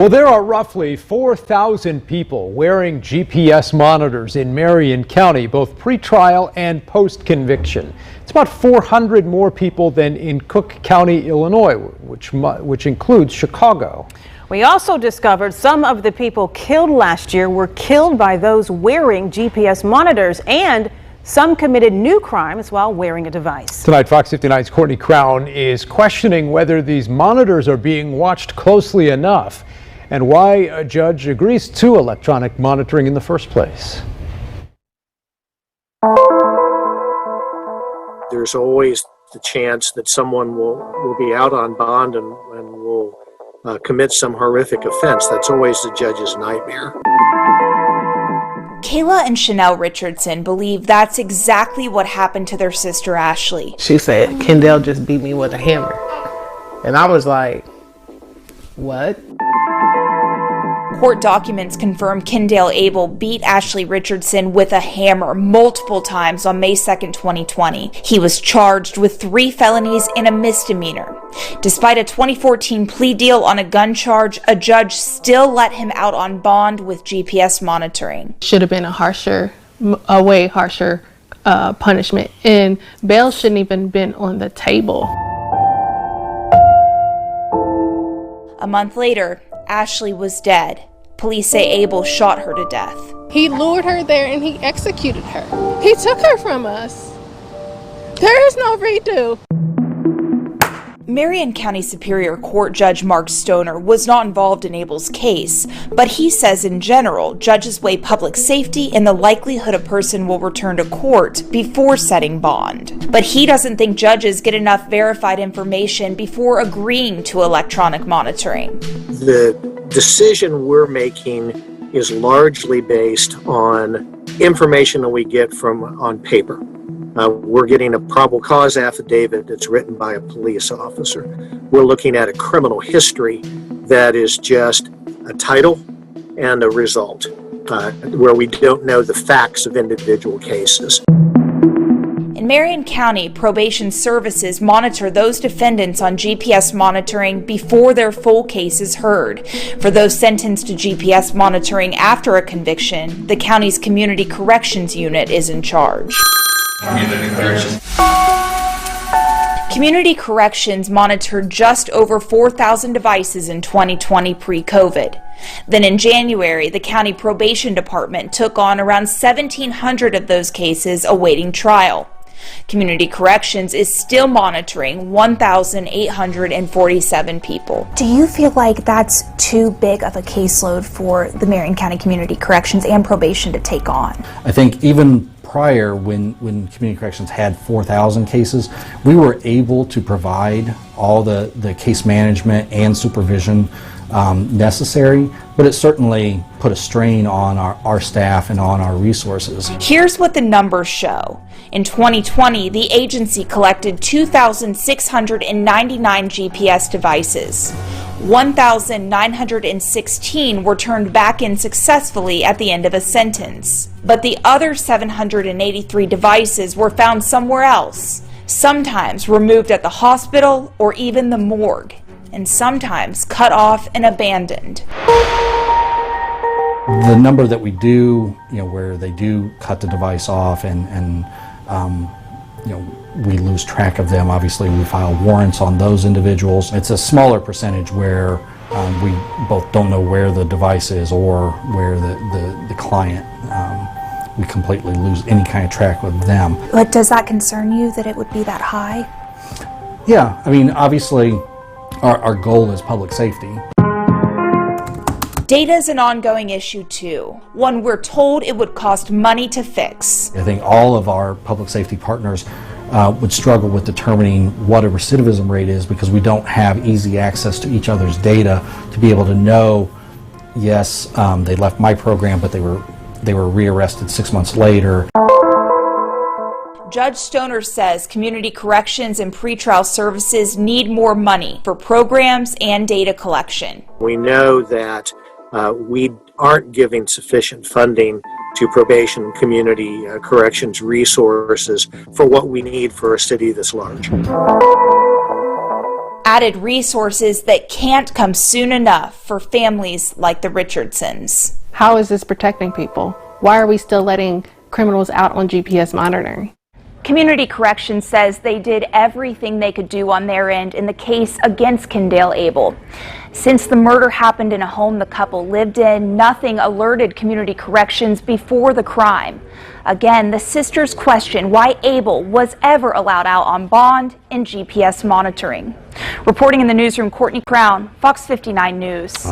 Well, there are roughly 4,000 people wearing GPS monitors in Marion County, both pre-trial and post-conviction. It's about 400 more people than in Cook County, Illinois, which includes Chicago. We also discovered some of the people killed last year were killed by those wearing GPS monitors, and some committed new crimes while wearing a device. Tonight, Fox 59's Courtney Crown is questioning whether these monitors are being watched closely enough and why a judge agrees to electronic monitoring in the first place. There's always the chance that someone will be out on bond and will commit some horrific offense. That's always the judge's nightmare. Kayla and Chanel Richardson believe that's exactly what happened to their sister Ashley. She said, Kendall just beat me with a hammer. And I was like, what? Court documents confirm Kendall Abel beat Ashley Richardson with a hammer multiple times on May 2nd, 2020. He was charged with 3 felonies and a misdemeanor. Despite a 2014 plea deal on a gun charge, a judge still let him out on bond with GPS monitoring. Should have been a way harsher punishment, and bail shouldn't even been on the table. A month later, Ashley was dead. Police say Abel shot her to death. He lured her there and he executed her. He took her from us. There is no redo. Marion County Superior Court Judge Mark Stoner was not involved in Abel's case, but he says in general, judges weigh public safety and the likelihood a person will return to court before setting bond. But he doesn't think judges get enough verified information before agreeing to electronic monitoring. The decision we're making is largely based on information that we get from on paper. We're getting a probable cause affidavit that's written by a police officer. We're looking at a criminal history that is just a title and a result, where we don't know the facts of individual cases. In Marion County, probation services monitor those defendants on GPS monitoring before their full case is heard. For those sentenced to GPS monitoring after a conviction, the county's Community Corrections Unit is in charge. Community Corrections monitored just over 4,000 devices in 2020 pre-COVID. Then in January, the county probation department took on around 1,700 of those cases awaiting trial. Community Corrections is still monitoring 1,847 people. Do you feel like that's too big of a caseload for the Marion County Community Corrections and probation to take on? I think even prior, when Community Corrections had 4,000 cases, we were able to provide all the case management and supervision necessary, but it certainly put a strain on our staff and on our resources. Here's what the numbers show. In 2020, the agency collected 2,699 GPS devices. 1,916 were turned back in successfully at the end of a sentence. But the other 783 devices were found somewhere else, sometimes removed at the hospital or even the morgue, and sometimes cut off and abandoned. The number that we do, where they do cut the device off and we lose track of them. Obviously, we file warrants on those individuals. It's a smaller percentage where we both don't know where the device is or where the client, we completely lose any kind of track with them. But does that concern you that it would be that high? Yeah, I mean, obviously, our goal is public safety. Data is an ongoing issue too, one we're told it would cost money to fix. I think all of our public safety partners would struggle with determining what a recidivism rate is because we don't have easy access to each other's data to be able to know, yes, they left my program, but they were rearrested 6 months later. Judge Stoner says community corrections and pretrial services need more money for programs and data collection. We know that we aren't giving sufficient funding to probation and community corrections resources for what we need for a city this large. added resources that can't come soon enough for families like the Richardsons. How is this protecting people? Why are we still letting criminals out on GPS monitoring? Community Corrections says they did everything they could do on their end in the case against Kendall Abel. Since the murder happened in a home the couple lived in, nothing alerted Community Corrections before the crime. Again, the sisters question why Abel was ever allowed out on bond and GPS monitoring. Reporting in the newsroom, Courtney Crown, Fox 59 News.